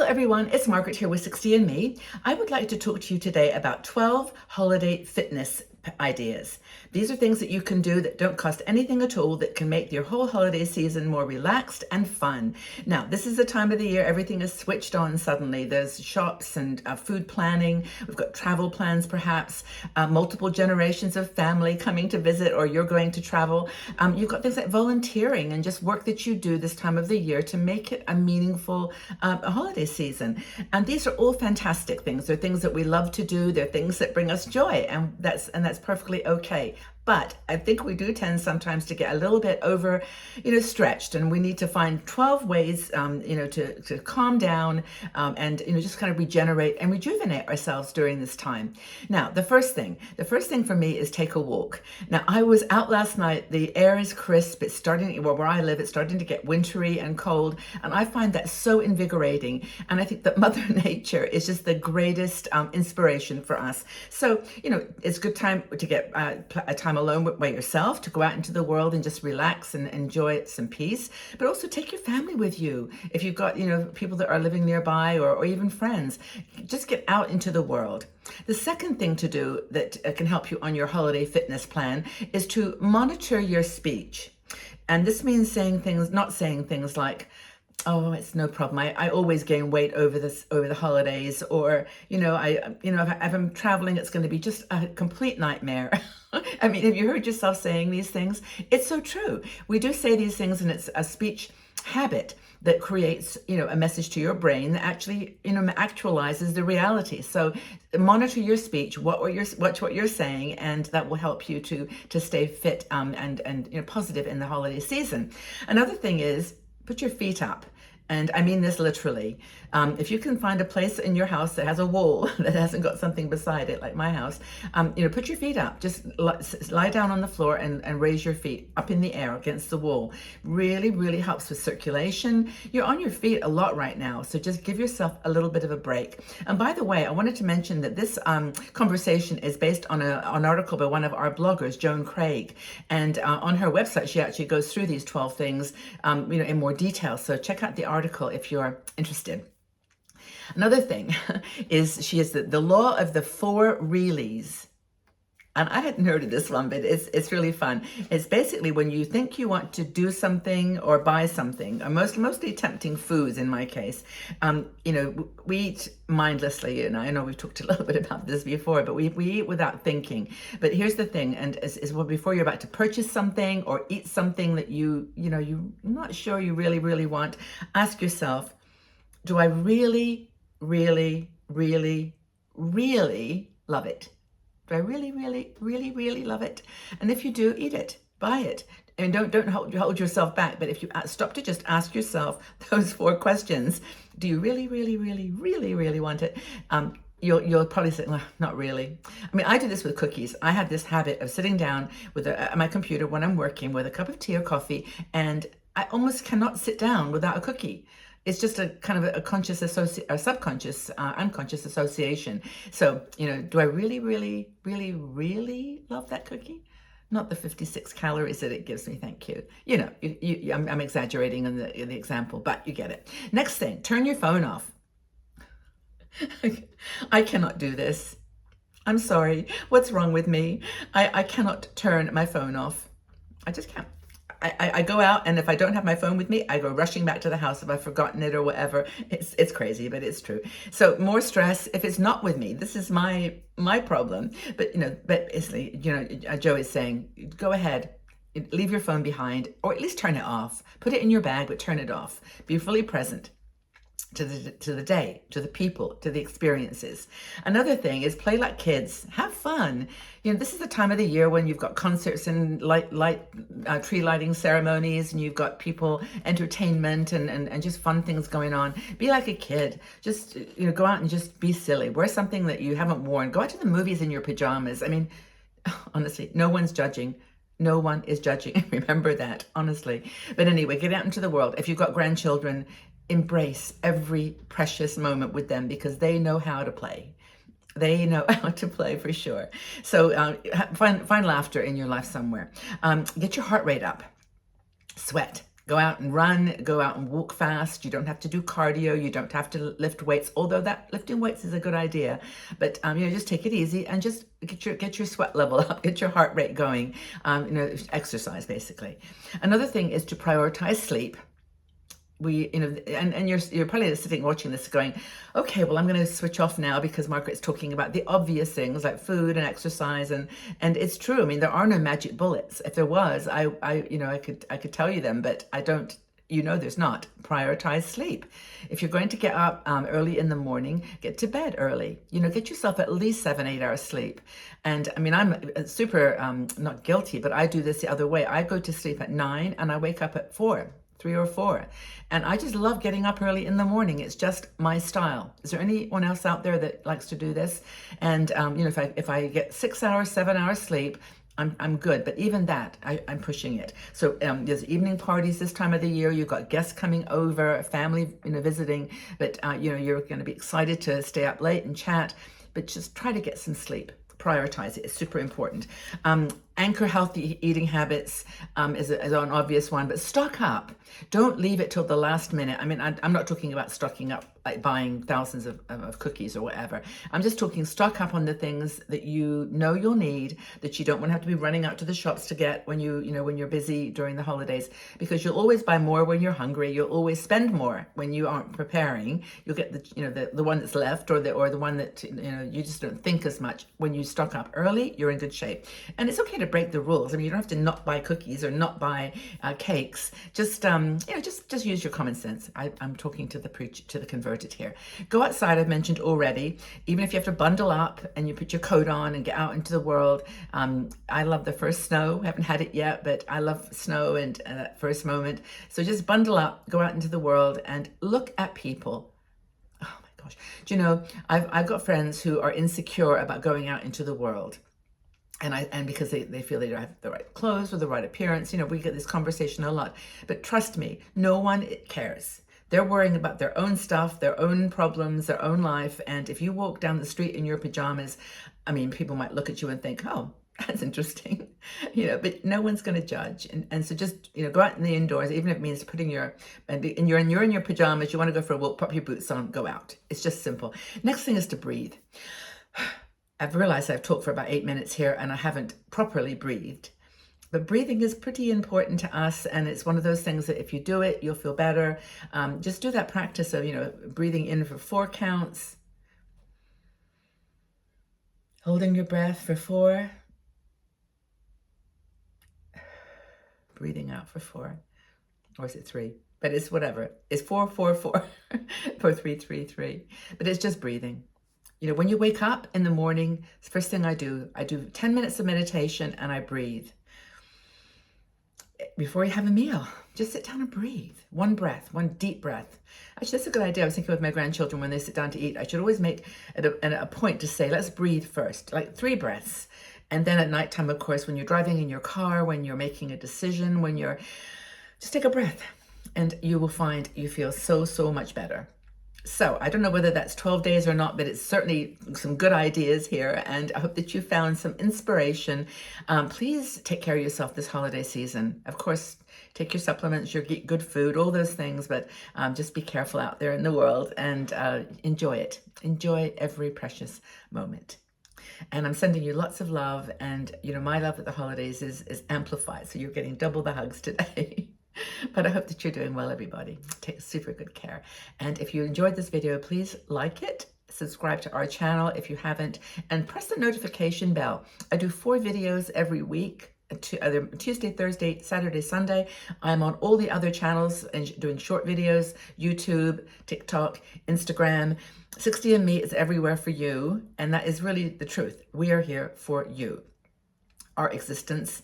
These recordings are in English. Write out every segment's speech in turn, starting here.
Hello everyone, it's Margaret here with 60 and Me. I would like to talk to you today about 12 holiday fitness ideas. These are things that you can do that don't cost anything at all, that can make your whole holiday season more relaxed and fun. Now, this is the time of the year everything is switched on suddenly. There's shops and food planning. We've got travel plans perhaps, multiple generations of family coming to visit, or you're going to travel. You've got things like volunteering and just work that you do this time of the year to make it a meaningful holiday season. And these are all fantastic things. They're things that we love to do. They're things that bring us joy, and that's perfectly okay. But I think we do tend sometimes to get a little bit over, stretched, and we need to find 12 ways, to calm down and, just kind of regenerate and rejuvenate ourselves during this time. Now, the first thing for me is take a walk. Now, I was out last night. The air is crisp. It's starting, where I live, it's starting to get wintry and cold, and I find that so invigorating. And I think that Mother Nature is just the greatest inspiration for us. So, it's a good time to get a time alone by yourself, to go out into the world and just relax and enjoy some peace, but also take your family with you. If you've got, people that are living nearby, or even friends, just get out into the world. The second thing to do that can help you on your holiday fitness plan is to monitor your speech. And this means not saying things like, "Oh, it's no problem. I always gain weight over the holidays," or if I'm traveling, it's going to be just a complete nightmare. I mean, have you heard yourself saying these things? It's so true. We do say these things, and it's a speech habit that creates, a message to your brain that actually, actualizes the reality. So monitor your speech, watch what you're saying, and that will help you to stay fit and positive in the holiday season. Another thing is, put your feet up. And I mean this literally. If you can find a place in your house that has a wall that hasn't got something beside it, like my house, put your feet up. Just lie down on the floor and raise your feet up in the air against the wall. Really, really helps with circulation. You're on your feet a lot right now, so just give yourself a little bit of a break. And by the way, I wanted to mention that this conversation is based on an article by one of our bloggers, Joan Craig. And on her website, she actually goes through these 12 things, in more detail. So check out the article if you're interested. Another thing is she has the law of the four reallys. And I hadn't heard of this one, but it's really fun. It's basically when you think you want to do something or buy something, or mostly tempting foods in my case. We eat mindlessly, and I know we've talked a little bit about this before, but we eat without thinking. But here's the thing, and before you're about to purchase something or eat something that you're not sure you really, really want, ask yourself, do I really, really, really, really love it? Do I really, really, really, really love it? And if you do, eat it, buy it. And don't hold yourself back. But if you stop to just ask yourself those 4 questions, do you really, really, really, really, really want it? You'll probably say, well, not really. I mean, I do this with cookies. I have this habit of sitting down with my computer when I'm working with a cup of tea or coffee, and I almost cannot sit down without a cookie. It's just a kind of a conscious subconscious, unconscious association. So, do I really, really, really, really love that cookie? Not the 56 calories that it gives me, thank you. I'm exaggerating in the example, but you get it. Next thing, turn your phone off. I cannot do this. I'm sorry. What's wrong with me? I cannot turn my phone off. I just can't. I go out, and if I don't have my phone with me, I go rushing back to the house if I've forgotten it or whatever. It's crazy, but it's true. So more stress if it's not with me. This is my problem. But basically, Joe is saying, go ahead, leave your phone behind, or at least turn it off. Put it in your bag, but turn it off. Be fully present to the day, to the people, to the experiences. Another thing is play like kids. Have fun. This is the time of the year when you've got concerts and tree lighting ceremonies, and you've got people entertainment and just fun things going on. Be like a kid. Just go out and just be silly. Wear something that you haven't worn. Go out to the movies in your pajamas. I mean, honestly, no one's judging. No one is judging. Remember that, honestly. But anyway, get out into the world. If you've got grandchildren, embrace every precious moment with them, because they know how to play. They know how to play for sure. So find laughter in your life somewhere. Get your heart rate up. Sweat. Go out and run, go out and walk fast. You don't have to do cardio. You don't have to lift weights, although that lifting weights is a good idea. But just take it easy and just get your sweat level up, get your heart rate going. Exercise basically. Another thing is to prioritize sleep. And you're probably sitting watching this going, okay, well, I'm going to switch off now because Margaret's talking about the obvious things like food and exercise, and it's true. I mean, there are no magic bullets. If there was, I could tell you them, but I don't. There's not. Prioritize sleep. If you're going to get up early in the morning, get to bed early. Get yourself at least 7-8 hours sleep. And I mean, I'm super not guilty, but I do this the other way. I go to sleep at 9 and I wake up at 3 or 4. And I just love getting up early in the morning. It's just my style. Is there anyone else out there that likes to do this? And if I get 6 hours, 7 hours sleep, I'm good. But even that, I'm pushing it. So there's evening parties this time of the year. You've got guests coming over, family visiting. But you're going to be excited to stay up late and chat. But just try to get some sleep. Prioritize it. It's super important. Anchor healthy eating habits is an obvious one, but stock up. Don't leave it till the last minute. I mean, I'm not talking about stocking up, like buying thousands of cookies or whatever. I'm just talking stock up on the things that you'll need, that you don't want to have to be running out to the shops to get when you're busy during the holidays, because you'll always buy more when you're hungry. You'll always spend more when you aren't preparing. You'll get the one that's left, or the one that you just don't think as much. When you stock up early, you're in good shape. And it's okay to break the rules. I mean, you don't have to not buy cookies or not buy cakes. Just use your common sense. I'm talking to the converted here. Go outside. I've mentioned already. Even if you have to bundle up and you put your coat on and get out into the world. I love the first snow. I haven't had it yet, but I love snow and that first moment. So just bundle up, go out into the world, and look at people. Oh my gosh! Do you know, I've got friends who are insecure about going out into the world. And because they feel they don't have the right clothes or the right appearance, we get this conversation a lot. But trust me, no one cares. They're worrying about their own stuff, their own problems, their own life. And if you walk down the street in your pajamas, I mean, people might look at you and think, oh, that's interesting, but no one's going to judge. And so just, go out in the indoors, even if it means putting you're in your pajamas, you want to go for a walk, pop your boots on, go out. It's just simple. Next thing is to breathe. I've realized I've talked for about 8 minutes here and I haven't properly breathed. But breathing is pretty important to us, and it's one of those things that if you do it, you'll feel better. Just do that practice of, breathing in for 4 counts, holding your breath for 4, breathing out for 4, or is it 3? But it's whatever. It's 4, 4, 4, 4, 3, 3, 3. But it's just breathing. When you wake up in the morning, it's the first thing I do 10 minutes of meditation and I breathe. Before you have a meal, just sit down and breathe. One breath, one deep breath. Actually, that's a good idea. I was thinking with my grandchildren when they sit down to eat, I should always make it a point to say, let's breathe first, like 3 breaths. And then at nighttime, of course, when you're driving in your car, when you're making a decision, just take a breath and you will find you feel so, so much better. So I don't know whether that's 12 days or not, but it's certainly some good ideas here. And I hope that you found some inspiration. Please take care of yourself this holiday season. Of course, take your supplements, your good food, all those things, but just be careful out there in the world and enjoy it. Enjoy every precious moment. And I'm sending you lots of love. And, my love at the holidays is amplified. So you're getting double the hugs today. But I hope that you're doing well, everybody. Take super good care. And if you enjoyed this video, please like it, subscribe to our channel if you haven't, and press the notification bell. I do 4 videos every week, either Tuesday, Thursday, Saturday, Sunday. I'm on all the other channels and doing short videos, YouTube, TikTok, Instagram. 60andMe is everywhere for you. And that is really the truth. We are here for you. Our existence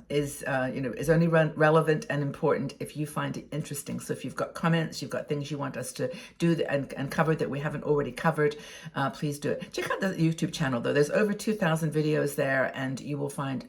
is only relevant and important if you find it interesting. So if you've got comments, you've got things you want us to do and cover that we haven't already covered, please do it. Check out the YouTube channel though. There's over 2,000 videos there, and you will find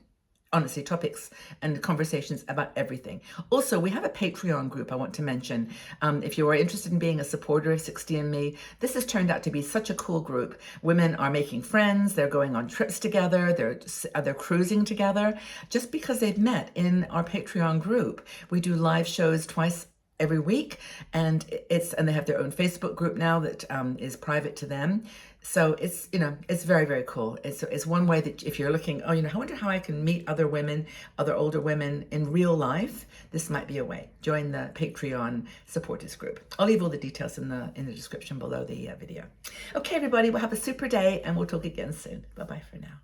honestly, topics and conversations about everything. Also, we have a Patreon group I want to mention. If you are interested in being a supporter of 60andMe, this has turned out to be such a cool group. Women are making friends, they're going on trips together, they're cruising together, just because they've met in our Patreon group. We do live shows twice every week, and they have their own Facebook group now that is private to them. So it's very, very cool. It's one way that if you're looking, I wonder how I can meet other women, other older women in real life, this might be a way. Join the Patreon supporters group. I'll leave all the details in the description below the video. Okay, everybody, we'll have a super day, and we'll talk again soon. Bye bye for now.